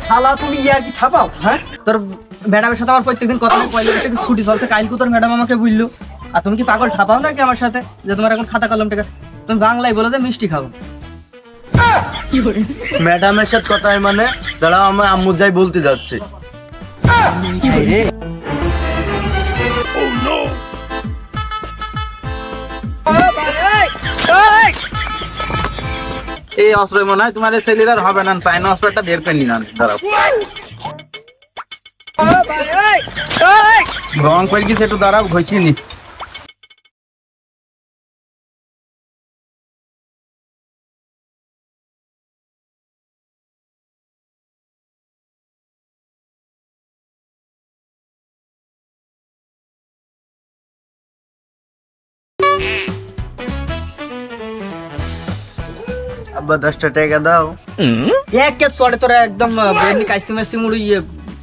শালা তুমি ইয়ার কি থাপাও? হ্যাঁ, তোর ম্যাডামের সাথে আমার প্রত্যেকদিন কথা নেই, পয়লা বৈশাখে ছুটি চলছে, কালকে তোর ম্যাডাম আমাকে বললো। আর তুমি কি পাগল ঠাপাও নাকি আমার সাথে যে তোমার এখন খাতা কলম টাকা? তুমি বাংলায় বলে যে মিষ্টি খাবো। ম্যাডামের সাথে কথা মানে দাঁড়াও, আমার আম্মু যাই বলতে যাচ্ছে। এই অস্ত্র মনে হয় তোমার ছেলের হবে না, চাইনা অস্ত্রটা বের করে নিলাম। দাঁড়াও, রং করে গেছে, একটু দাঁড়াও, ঘষিয়ে নি। আব্বা 10টা টাকা দাও। এক কে চড়ে তোরা একদম এমনি কাস্তি মাস্তি মুড়ি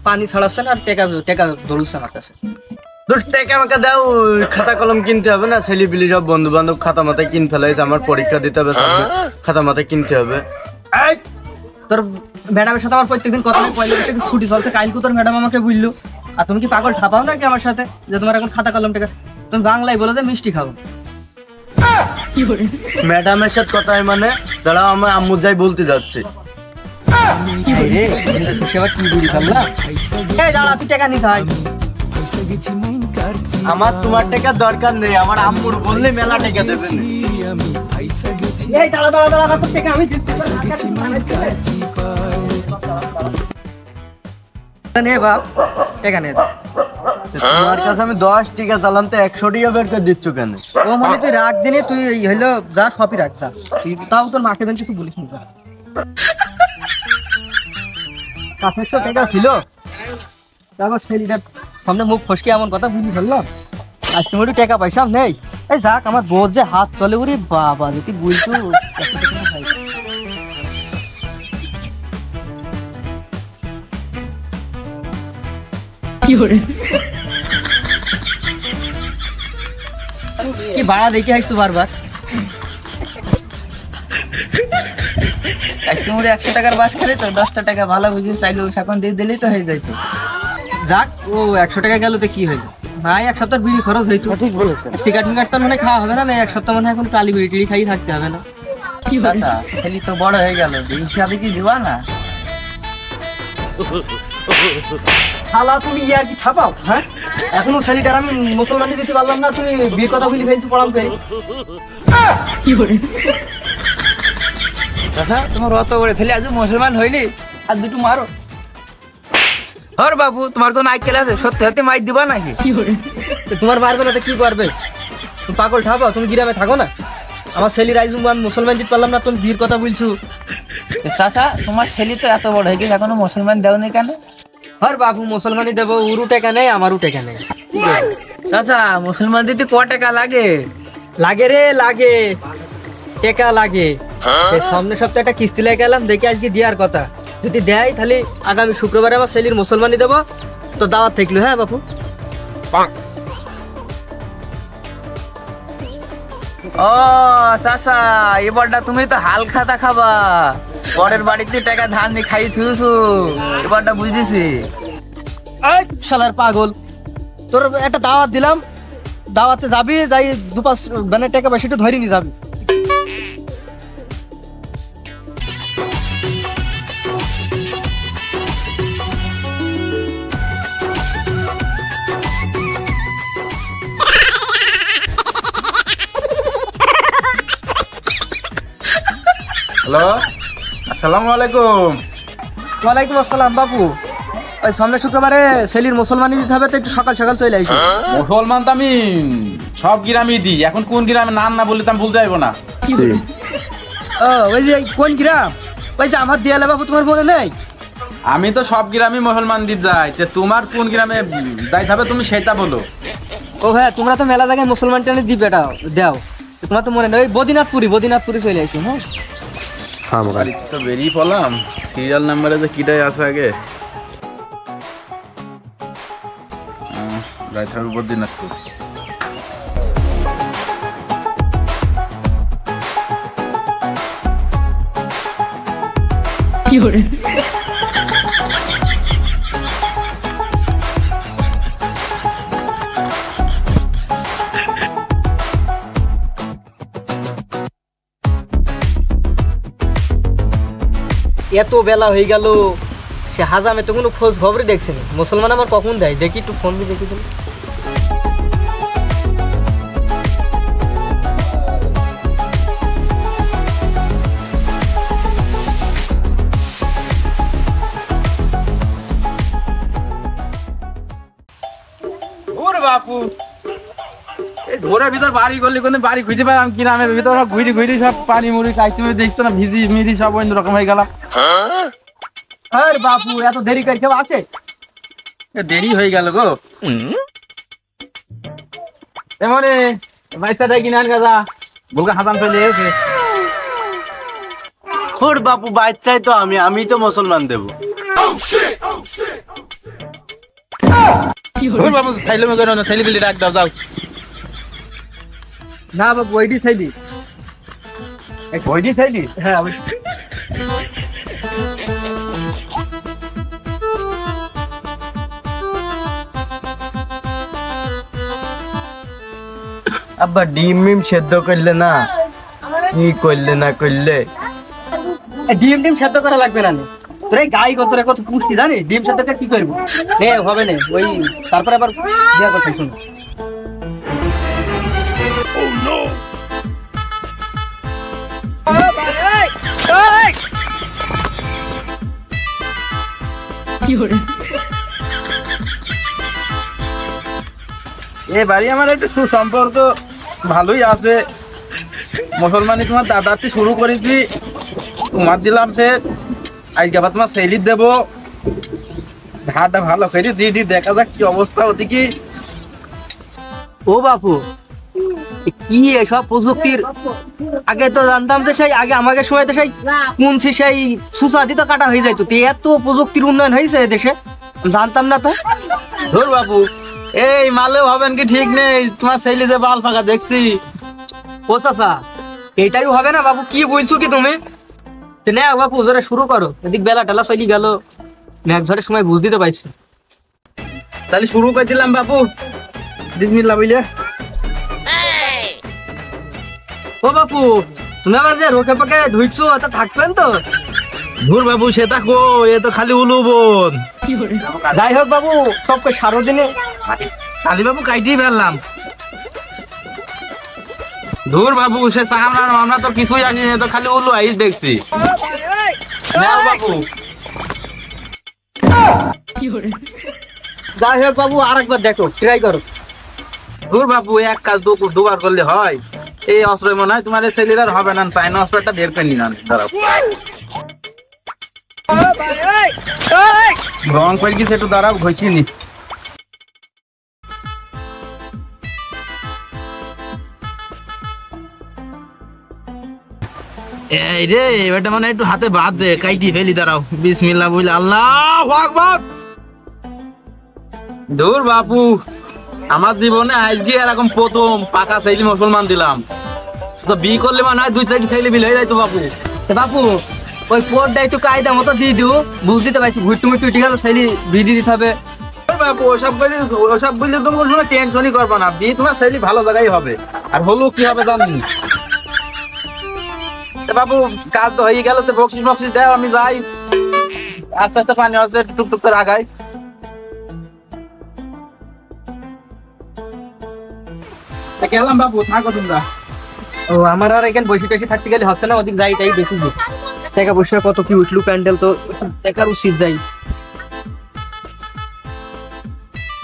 পানি ছাড়াচ্ছে না, আর টেকা দৌড়ছে আমার কাছে। 2 টাকা আমাকে দাও, খাতা কলম কিনতে হবে না? ছেলে পিলি সব বন্ধু বান্ধব খাতা মাথায় কিন ফেলাইছে, আমার পরীক্ষা দিতে হবে, খাতা মাথায় কিনতে হবে। তোর ম্যাডামের সাথে আমার প্রত্যেকদিন কথা নেই, পয়লা বৈশাখে ছুটি চলছে, কালকে তোর ম্যাডাম আমাকে বললো। আর তুমি কি পাগল ঠাপাও নাকি আমার সাথে যে তোমার এখন খাতা কলম টাকা? তুমি বাংলায় বলে যে মিষ্টি খাবো। ম্যাডামের সাথে কথা মানে দাঁড়াও, আমার আম্মু যাই বলতে যাচ্ছে। সেবার কি বুড়ি ফেললা? এই দাঁড়া, তুই টাকা নিস। আমার তোমার টাকার দরকার নেই, আমার আম্মুর বললে মেলা টাকা দেবে। এই দাঁড়া দাঁড়া দাঁড়া, তোর টাকা আমি দিচ্ছি। নে বাপ, টাকা নে। তোমার কাছে আমি 10 টাকা চালাম, তো 100 টাকা বের করে দিচ্ছ কেন? ও মানে তুই রাখ দিনে, তুই হইলো যা সবই রাখ যা, তুই তাও তোর মাকে দেন কিছু বলিস না। কাছে তো টাকা ছিল, তারপর ছেলেটার সামনে মুখ ফসকে এমন কথা বুঝি ফেললো। আজকে মোটে টাকা পয়সা নেই। এই যাক, আমার বোধ যে হাত চলে, উরি বাবা যদি বুঝতো। কি ভাড়া দেখে আসছো বারবার? আজকে মোটে 100 টাকার বাস খেলে তো 10টা টাকা ভালো বুঝিস চাইলে এখন দিয়ে দিলেই তো হয়ে যাইতো। যাক, ও 100 টাকা গেল তো কি হইলো? ভাই 1 সপ্তাহ বিড়ি খরচ হইতো। ঠিক বলেছেন। সিগারেট মিগারেট তো মনে খাওয়া হবে না, 1 সপ্তাহ মনে এখন টালি বিড়ি টিড়ি খাই থাকতে হবে না। কি আচ্ছা, ছেলে তো বড় হয়ে গেল, হিসাবে কি দিবা না? শালা তুমি ইয়ার কি থাপাও? হ্যাঁ, এখনো ছেলেটার আমি মুসলমানি দিতে পারলাম না, তুমি বিয়ের কথা বলি ফেলছো পড়াম পেয়ে। কি করে চাচা, তোমার অত করে ছেলে আজ মুসলমান হইলি, আর দুটো মারো। আর বাবু, তোমার কোন আইকেল আছে? সত্যি সত্যি মাইর দিবা নাকি? তোমার মারবে না তো কি করবে? তুমি পাগল ঠাপাও, তুমি গ্রামে থাকো না? আমার ছেলে রাইজু আমি মুসলমান দিতে পারলাম না, তুমি বিয়ের কথা বলছো। চাচা, তোমার ছেলে তো এত বড় হয়ে গেছে, এখনো মুসলমান দেওনি কেন? আর বাবু, মুসলমানি দেবো, উরু টাকা নেই, আমারও টাকা নেই। চাচা, মুসলমান দিতে ক টাকা লাগে? লাগে রে, লাগে, টাকা লাগে। সামনের সপ্তাহে একটা কিস্তি লেগে গেলাম, দেখে আজকে দেওয়ার কথা। যদি দেয় তাহলে আগামী শুক্রবারে আমার ছেলের মুসলমানি দেবো, তো দাওয়াত থাকলো। হ্যাঁ বাপু। ও চাচা, এবারটা তুমি তো হাল খাতা খাবা, পরের বাড়িতে টাকা ধান দিয়ে খাই থুইছো, এবারটা বুঝতেছি। শালার পাগল, তোর একটা দাওয়াত দিলাম, দাওয়াতে যাবি, যাই 2-5 মানে টাকা পয়সা একটু ধরে নিয়ে যাবি। হ্যালো, আসসালামু আলাইকুম। ওয়ালাইকুম আসসালাম বাবু। ওই সামনে শুক্রবারে ছেলের মুসলমানি দিতে হবে, তো একটু সকাল সকাল চলে আইসো। মুসলমান তো আমি সব গ্রামে দিই, এখন কোন গ্রামের নাম না বললে তো আমি বলতে পারবো না। ও, ওই যে কোন গ্রাম? ওই যে আমার দিয়ালে বাবু, তোমার মনে নেই? আমি তো সব গ্রামে মুসলমান দিতে যাই, যে তোমার কোন গ্রামে যাইতে হবে তুমি সেটা বলো। ও ভাই, তোমরা তো মেলা জায়গায় মুসলমান টানে দিবে, এটা দাও। তোমার তো মনে নেই? ওই বদিনাথপুরি চলে আইসো। হ্যাঁ, তো বেরিয়ে পড়লাম, সিরিয়াল নাম্বারে যে কিটাই আছে আগে যাইতে হবে বদ্রীনাথপুর। এত বেলা হয়ে গেল, সে হাজামে তো কোনো খোঁজ খবরই দেখছে না। মুসলমান আমার কখন দেয় দেখি, একটু ফোন দিয়ে দেখি তো। ওরে বাপু, এই ঘোরের ভিতর বাড়ি করলি কোন বাড়ি খুঁজে পাই আমি, গ্রামের ভিতর সব ঘুরি ঘুরি সব পানি মুড়ি খাইতে দেখছো না, ভিজি মিজি সব অন্য রকম হয়ে গেলাম। আরে বাপু, এত দেরি করে কেউ আসে? দেরি হয়ে গেল গো। এমনে বাইসাটাই কিনে আন গাজা, বলকে হাতান ফেলে এসে। ওর বাপু বাচ্চাই তো আমি তো মুসলমান দেবো। ওর বাপু খাইলো মে না, ছেলেপিলি ডাক দাও যাও। না বাপু, ওইটি চাইলি। ওইটি চাইলি? হ্যাঁ, আব্বা ডিম মিম সেদ্ধ করলে না, কি করলে না করলে? ডিম ডিম সেদ্ধ করা লাগবে না। তোর এই গাই কত কত পুষ্টি জানিস? ডিম সেদ্ধ করে কি করবো? নে হবে না ওই, তারপরে আবার দেওয়ার কথা শুন। এই বাড়ি আমার একটু সুসম্পর্ক ভালোই আছে। মুসলমানি তোমার দাদাতে শুরু করেছি, তোমার দিলাম, ফের আজকে আবার তোমার সেলির দেবো। ধারটা ভালো করে দিদি, দেখা যাক কি অবস্থা হতে কি। ও বাপু, কি এসব প্রযুক্তির? আগে তো জানতাম যে সেই আগে আমাদের সময় তো সেই কুমছি সেই সুসাদি তো কাটা হয়ে যাইতো। এত প্রযুক্তির উন্নয়ন হয়েছে দেশে, জানতাম না তো। ধর বাপু, এই মালেও হবেন কি ঠিক নেই, তোমার সেলি যে বাল ফাঁকা দেখছি। ও চাচা, এইটাই হবে না বাবু, কি বলছো কি তুমি? নে বাপু জোরে শুরু করো, এদিক বেলা টেলা চলি গেল, মেঘ ঝড়ের সময় বুঝ দিতে পারছি। তাহলে শুরু করে দিলাম বাপু, বিসমিল্লাহ বইলে। ও বাপু, তুমি আবার যে রোকে পাকে ঢুকছো, তা থাকবেন তো? ধুর বাবু, সেটা কো, এ তো খালি উলুবন। যাই হোক বাবু, সবকে সারো দিনে কালী বাবু কাইটেই ফেললাম। ধুর বাবু, সে সাহামনার মামলা তো কিছুই আসেনি, তো খালি উলু আইস দেখছি। নাও বাবু। যাই হোক বাবু, আর একবার দেখো, ট্রাই করো। ধুর বাবু, এক কাজ দুবার করলে হয়? এই অস্ত্র মনে হয় তোমার ছেলের হবে না, চাইনা অস্ত্রটা বের করে নিলাম। দাঁড়াও, রং করে গেছে, একটু দাঁড়াও, ঘষিয়ে নি। এই রে, এটা মানে একটু হাতে বাজছে, কাইটি ফেলি, দাঁড়াও, বিসমিল্লাহ বলে। আল্লাহু আকবার। ধুর বাপু, আমার জীবনে আজকে এরকম প্রথম পাকা ছেলে মুসলমান দিলাম। তো বি করলে মানে হয় 2-4টি ছেলে বিল হয়ে যাইতো বাপু। বাপু, ওই পোরটা একটু কায়দা মতো দিয়ে দিও, বুঝ দিতে পারছি। ভুট্টু মুট্টু ঠিক আছে, ছেলে বিধি দিতে হবে। বাপু, ওসব বললে তুমি কোনো সময় টেনশনই করবো না, দিয়ে তোমার ছেলে ভালো জায়গায় হবে। আর হলো কি হবে জানি বাবু, কাজ তো হয়ে গেল, তো বকশিস দাও, আমি যাই। আস্তে আস্তে পানি হচ্ছে, টুকটুক করে আগাই। গেলাম বাবু, থাকো তোমরা। ও আমার আর এখানে বসে টসে থাকতে গেলে হচ্ছে না, ওদিক যাই তাই বেশি টাকা পয়সা কত কি উঠলো, প্যান্ডেল তো দেখার উচিত যাই।